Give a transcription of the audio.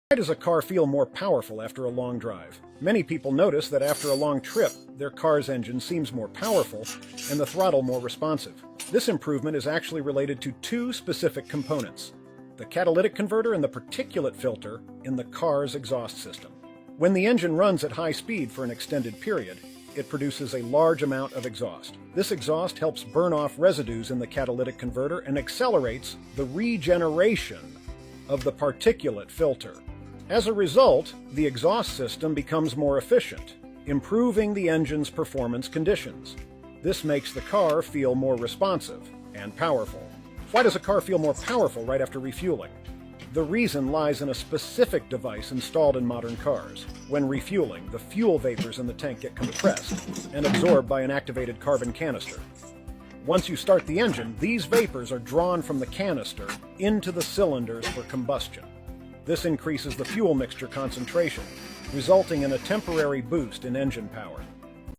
Why does a car feel more powerful after a long drive? Many people notice that after a long trip, their car's engine seems more powerful and the throttle more responsive. This improvement is actually related to two specific components: the catalytic converter and the particulate filter in the car's exhaust system. When the engine runs at high speed for an extended period, it produces a large amount of exhaust. This exhaust helps burn off residues in the catalytic converter and accelerates the regeneration of the particulate filter. As a result, the exhaust system becomes more efficient, improving the engine's performance conditions. This makes the car feel more responsive and powerful. Why does a car feel more powerful right after refueling? The reason lies in a specific device installed in modern cars. When refueling, the fuel vapors in the tank get compressed and absorbed by an activated carbon canister. Once you start the engine, these vapors are drawn from the canister into the cylinders for combustion. This increases the fuel mixture concentration, resulting in a temporary boost in engine power.